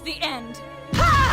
is the end! Ha!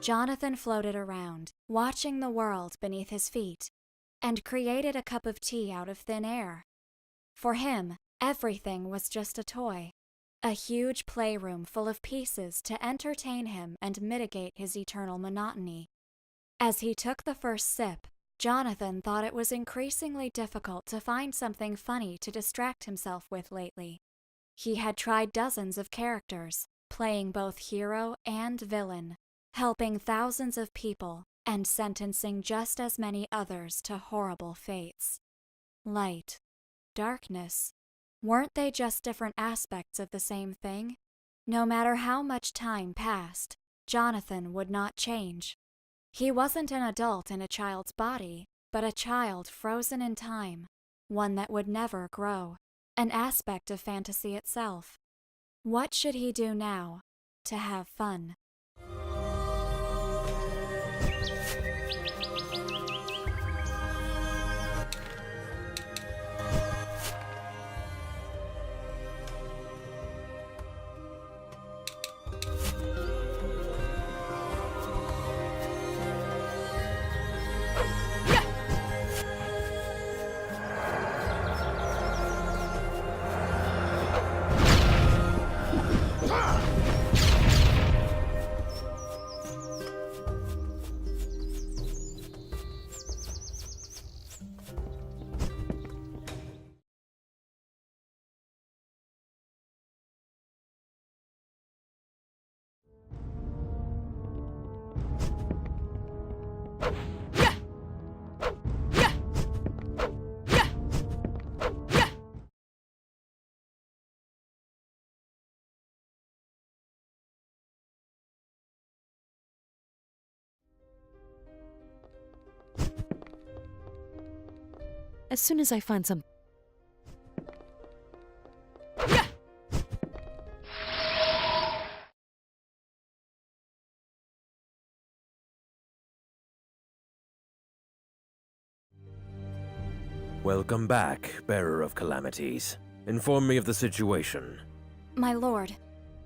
Jonathan floated around, watching the world beneath his feet, and created a cup of tea out of thin air. For him, everything was just a toy, a huge playroom full of pieces to entertain him and mitigate his eternal monotony. As he took the first sip, Jonathan thought it was increasingly difficult to find something funny to distract himself with lately. He had tried dozens of characters, playing both hero and villain, helping thousands of people and sentencing just as many others to horrible fates. Light, darkness, weren't they just different aspects of the same thing? No matter how much time passed, Jonathan would not change. He wasn't an adult in a child's body, but a child frozen in time, one that would never grow, an aspect of fantasy itself. What should he do now to have fun? As soon as I find some... Welcome back, bearer of calamities. Inform me of the situation. My lord,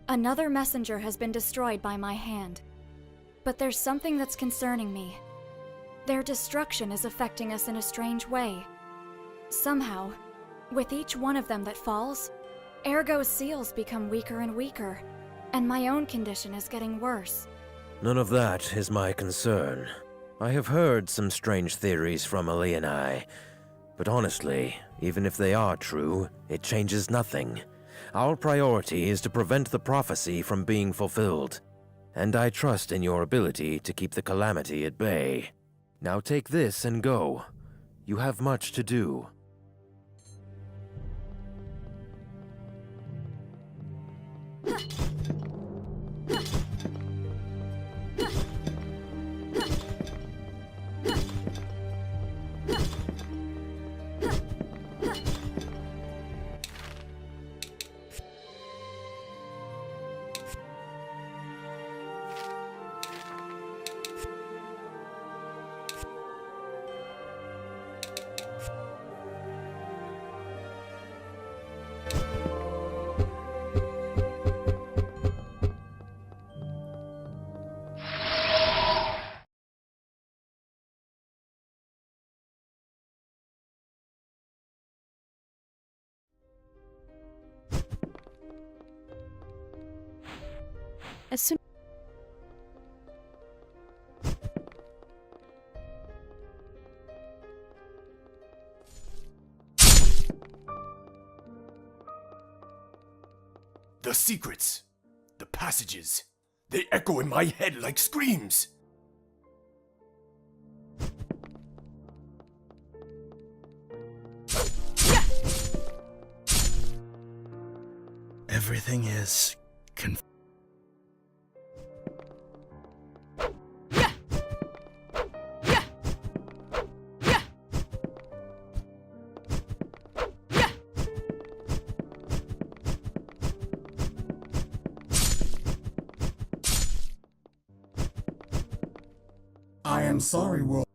another messenger has been destroyed by my hand. But there's something that's concerning me. Their destruction is affecting us in a strange way. Somehow, with each one of them that falls, Ergo's seals become weaker and weaker, and my own condition is getting worse. None of that is my concern. I have heard some strange theories from Ali and I, but honestly, even if they are true, it changes nothing. Our priority is to prevent the prophecy from being fulfilled, and I trust in your ability to keep the calamity at bay. Now take this and go. You have much to do. As soon The secrets, the passages, they echo in my head like screams. Everything is I am sorry, world.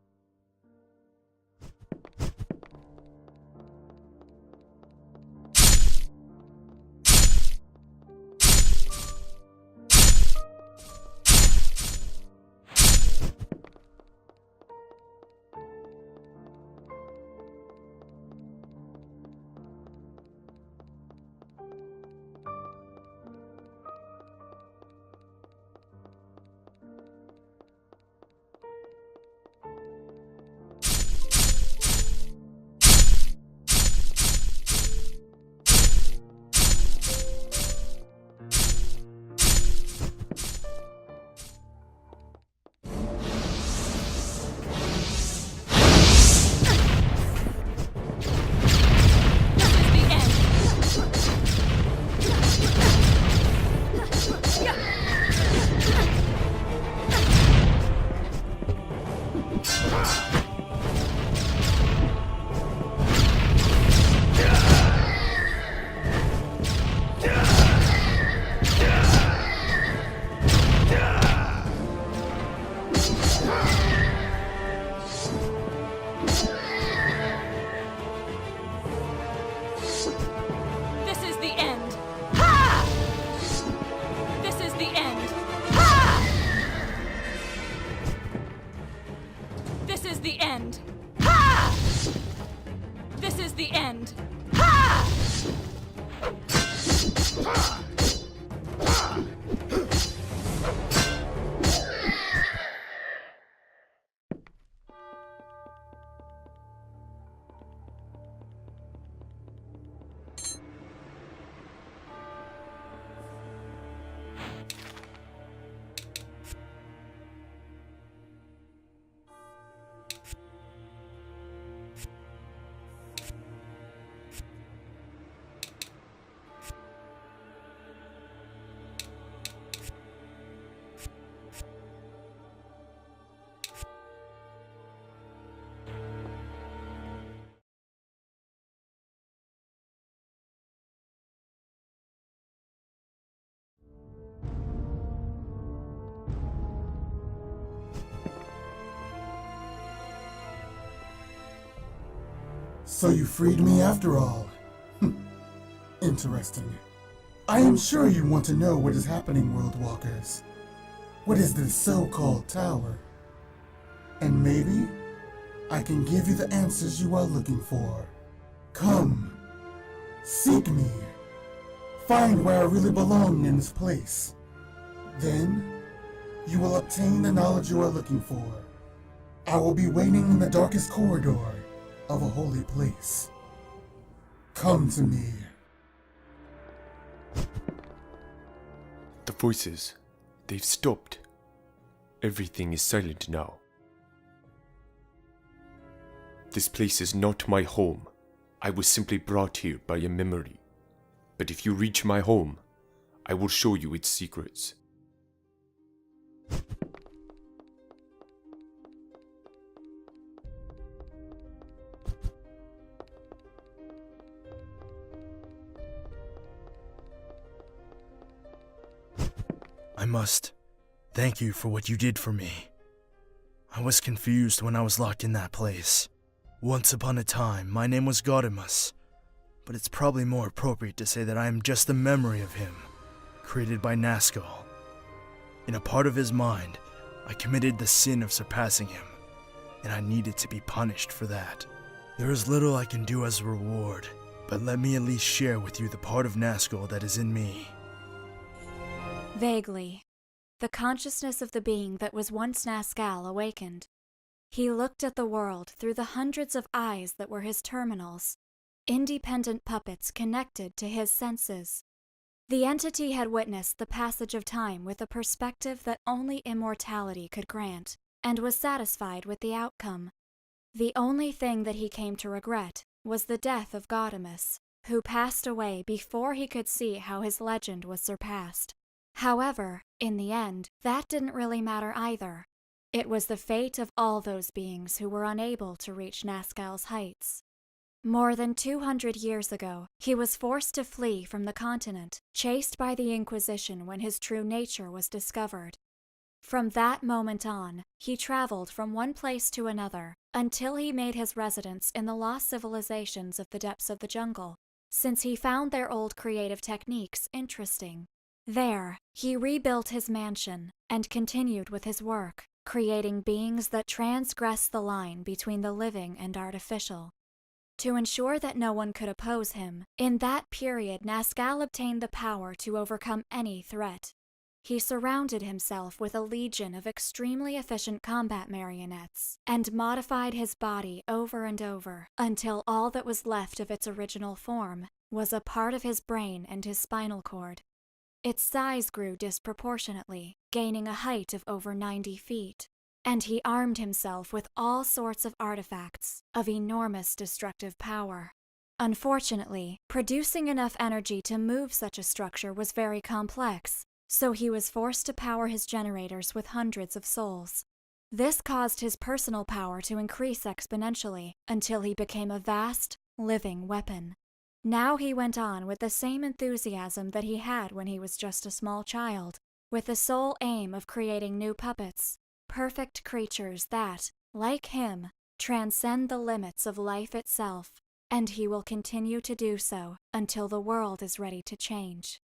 So you freed me after all. Interesting. I am sure you want to know what is happening, World Walkers. What is this so-called tower? And maybe I can give you the answers you are looking for. Come, seek me, find where I really belong in this place. Then, you will obtain the knowledge you are looking for. I will be waiting in the darkest corridor of a holy place. Come to me. The voices, they've stopped. Everything is silent now. This place is not my home. I was simply brought here by a memory. But if you reach my home, I will show you its secrets. I must thank you for what you did for me. I was confused when I was locked in that place. Once upon a time, my name was Gaudemus, but it's probably more appropriate to say that I am just the memory of him, created by Nazgul. In a part of his mind, I committed the sin of surpassing him, and I needed to be punished for that. There is little I can do as a reward, but let me at least share with you the part of Nazgul that is in me. Vaguely, the consciousness of the being that was once Nazgul awakened. He looked at the world through the hundreds of eyes that were his terminals, independent puppets connected to his senses. The entity had witnessed the passage of time with a perspective that only immortality could grant, and was satisfied with the outcome. The only thing that he came to regret was the death of Gaudemus, who passed away before he could see how his legend was surpassed. However, in the end, that didn't really matter either. It was the fate of all those beings who were unable to reach Nazgul's heights. More than 200 years ago, he was forced to flee from the continent, chased by the Inquisition when his true nature was discovered. From that moment on, he traveled from one place to another until he made his residence in the lost civilizations of the depths of the jungle, since he found their old creative techniques interesting. There, he rebuilt his mansion and continued with his work, creating beings that transgress the line between the living and artificial. To ensure that no one could oppose him, in that period Nazgul obtained the power to overcome any threat. He surrounded himself with a legion of extremely efficient combat marionettes, and modified his body over and over, until all that was left of its original form was a part of his brain and his spinal cord. Its size grew disproportionately, gaining a height of over 90 feet, and he armed himself with all sorts of artifacts of enormous destructive power. Unfortunately, producing enough energy to move such a structure was very complex, so he was forced to power his generators with hundreds of souls. This caused his personal power to increase exponentially until he became a vast, living weapon. Now he went on with the same enthusiasm that he had when he was just a small child, with the sole aim of creating new puppets, perfect creatures that, like him, transcend the limits of life itself, and he will continue to do so until the world is ready to change.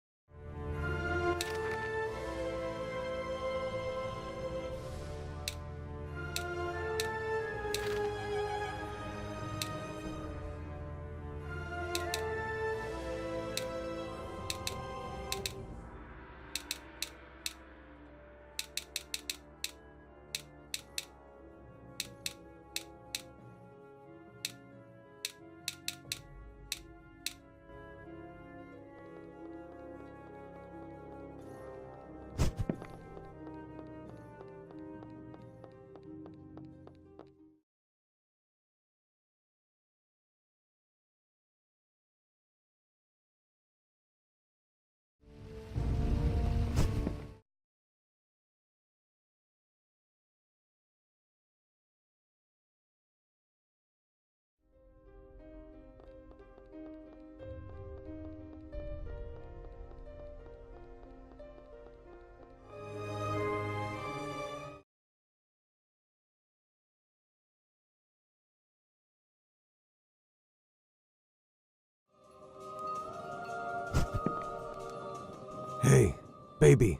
Hey, baby.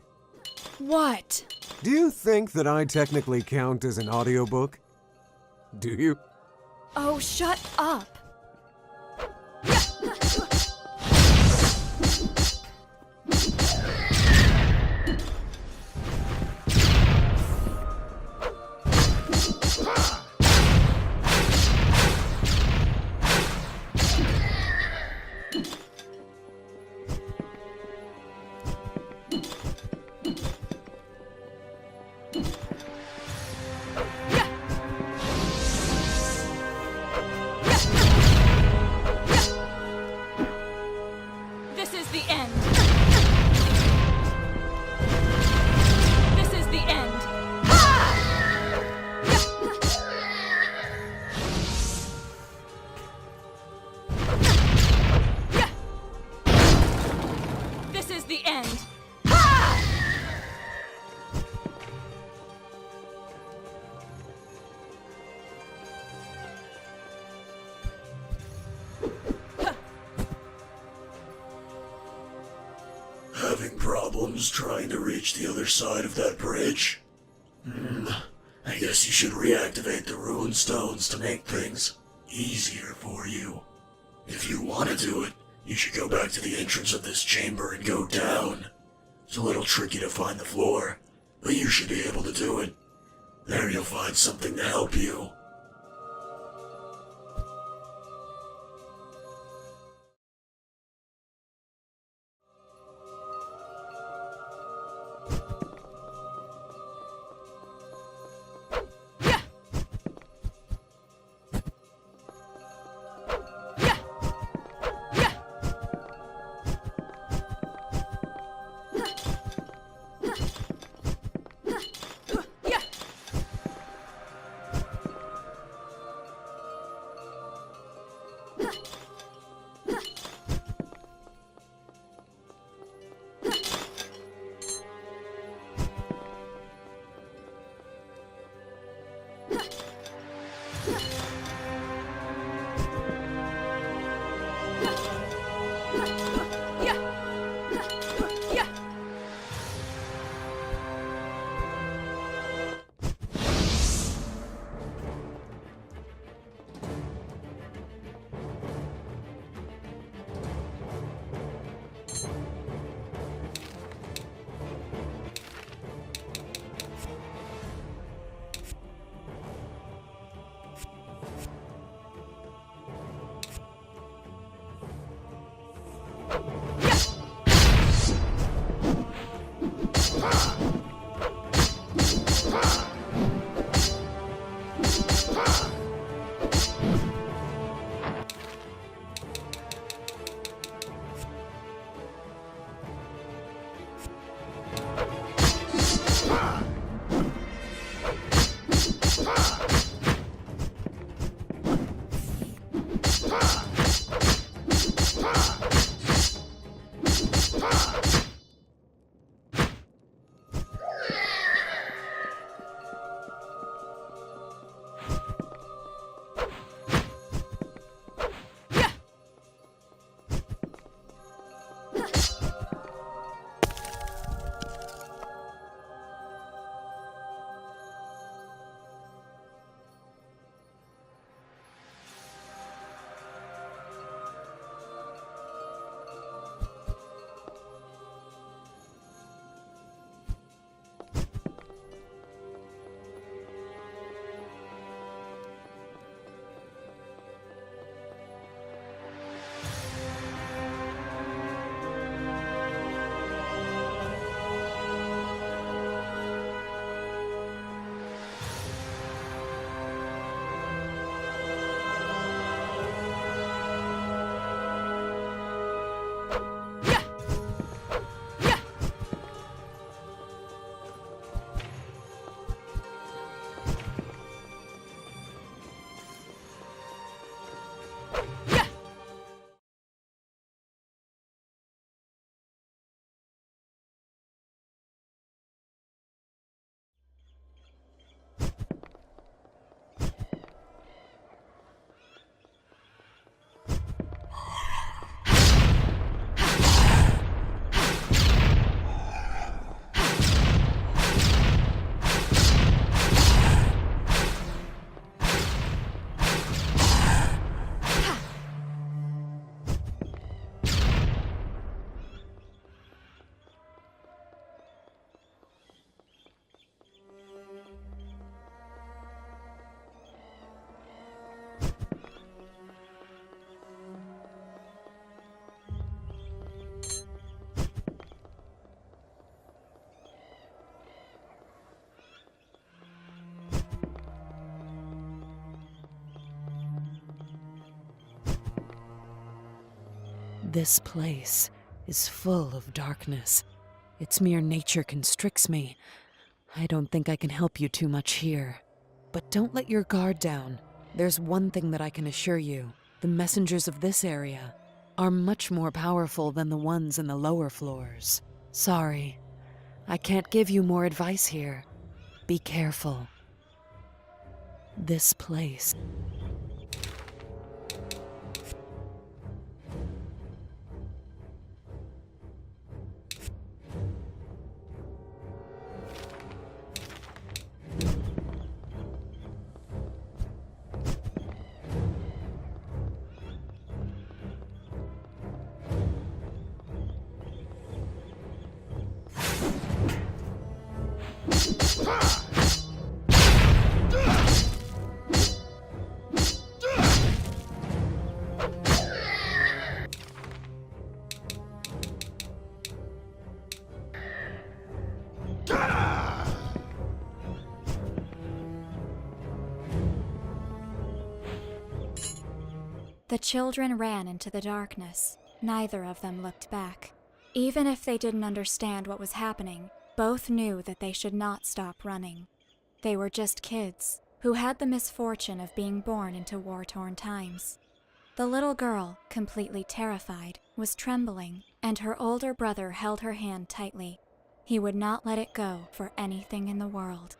What? Do you think that I technically count as an audiobook? Do you? Oh, shut up. This is the end. This is the end. This is the end. Having problems trying to reach the other side of that bridge? I guess you should reactivate the ruined stones to make things easier for you. If you want to do it, you should go back to the entrance of this chamber and go down. It's a little tricky to find the floor, but you should be able to do it. There you'll find something to help you. This place is full of darkness. Its mere nature constricts me. I don't think I can help you too much here. But don't let your guard down. There's one thing that I can assure you. The messengers of this area are much more powerful than the ones in the lower floors. Sorry, I can't give you more advice here. Be careful. This place. The children ran into the darkness. Neither of them looked back. Even if they didn't understand what was happening, both knew that they should not stop running. They were just kids who had the misfortune of being born into war-torn times. The little girl, completely terrified, was trembling, and her older brother held her hand tightly. He would not let it go for anything in the world.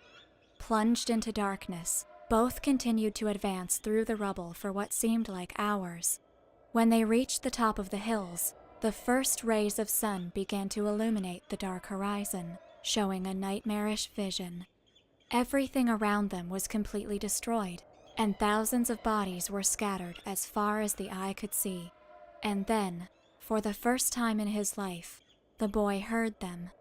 Plunged into darkness, both continued to advance through the rubble for what seemed like hours. When they reached the top of the hills, the first rays of sun began to illuminate the dark horizon, showing a nightmarish vision. Everything around them was completely destroyed, and thousands of bodies were scattered as far as the eye could see. And then, for the first time in his life, the boy heard them.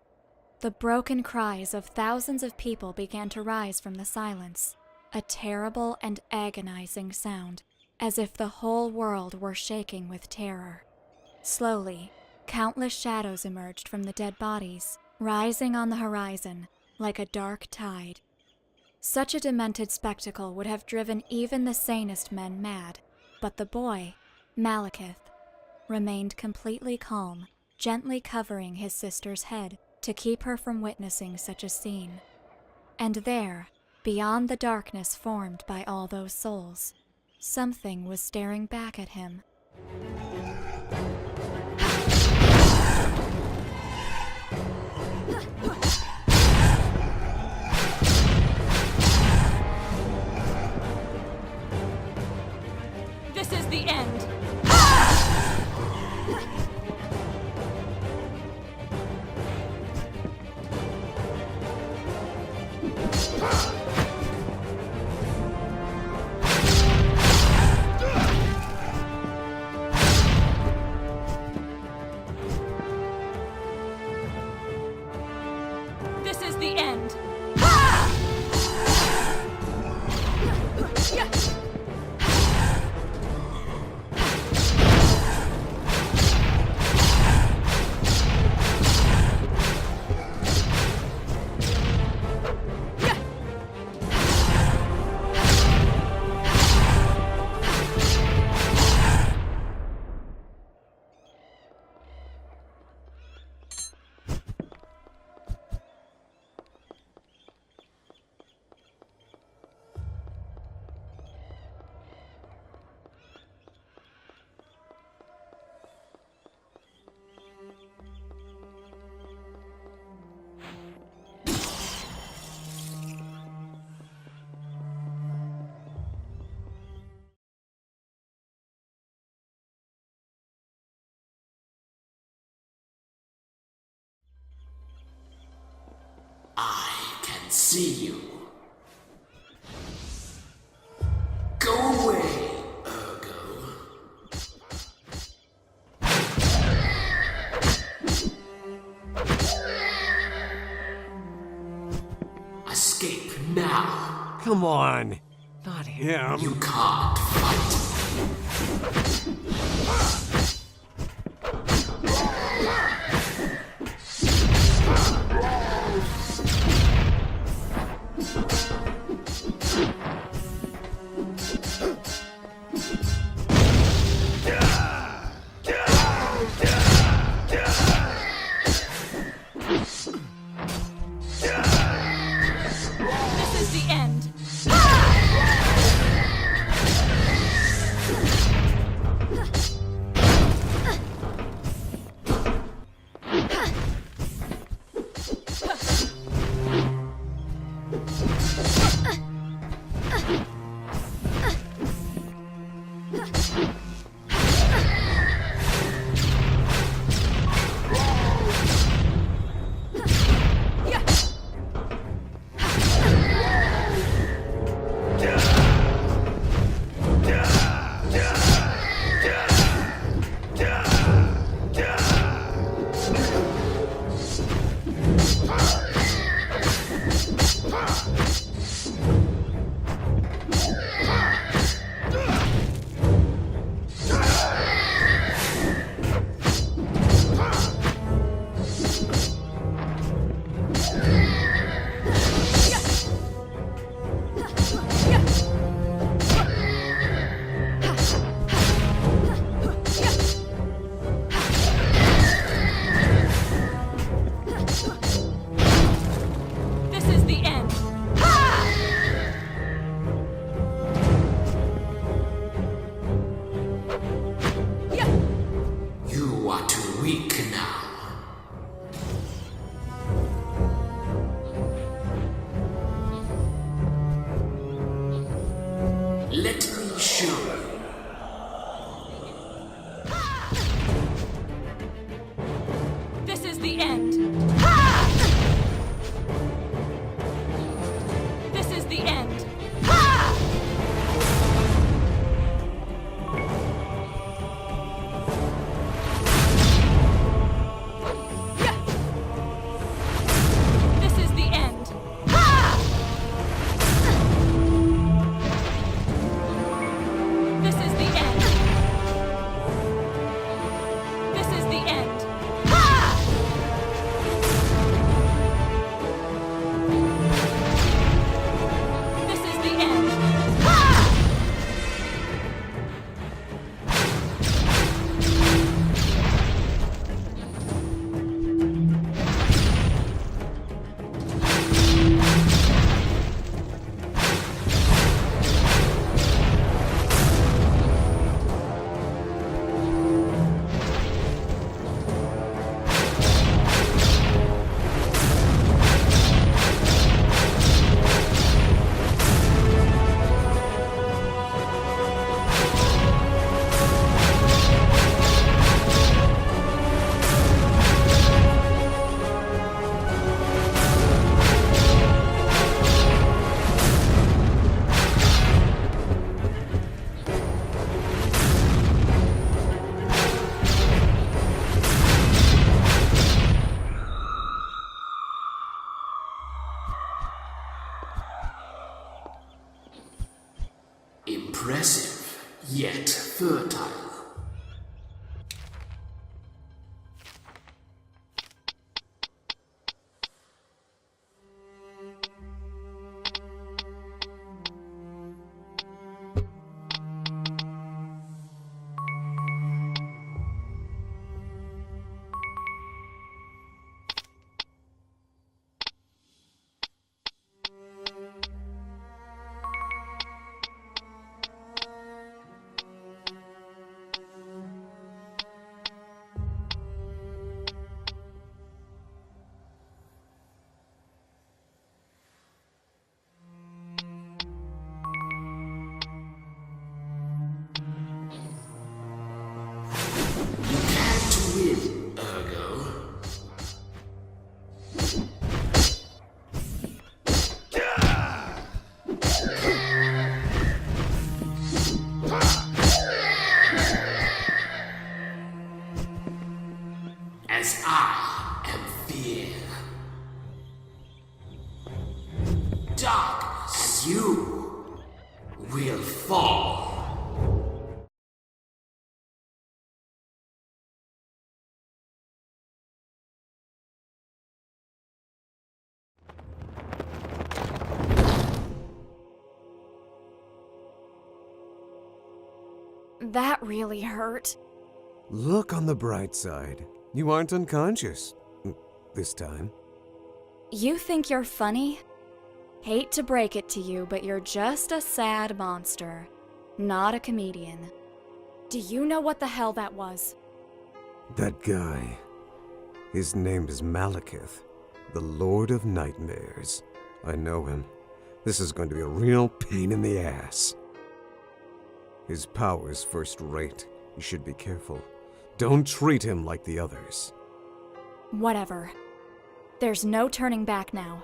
The broken cries of thousands of people began to rise from the silence, a terrible and agonizing sound, as if the whole world were shaking with terror. Slowly, countless shadows emerged from the dead bodies, rising on the horizon like a dark tide. Such a demented spectacle would have driven even the sanest men mad, but the boy, Malekith, remained completely calm, gently covering his sister's head to keep her from witnessing such a scene. And there, beyond the darkness formed by all those souls, something was staring back at him. This is the end. This is the end. I can see you. Go away, Ergo. Escape now. Come on. Not him. You can't fight. is the end. Impressive, yet fertile. As I am fear. Darkness, you will fall. That really hurt. Look on the bright side. You aren't unconscious. This time. You think you're funny? Hate to break it to you, but you're just a sad monster, not a comedian. Do you know what the hell that was? That guy. His name is Malekith, the Lord of Nightmares. I know him. This is going to be a real pain in the ass. His power's first rate. You should be careful. Don't treat him like the others. Whatever. There's no turning back now.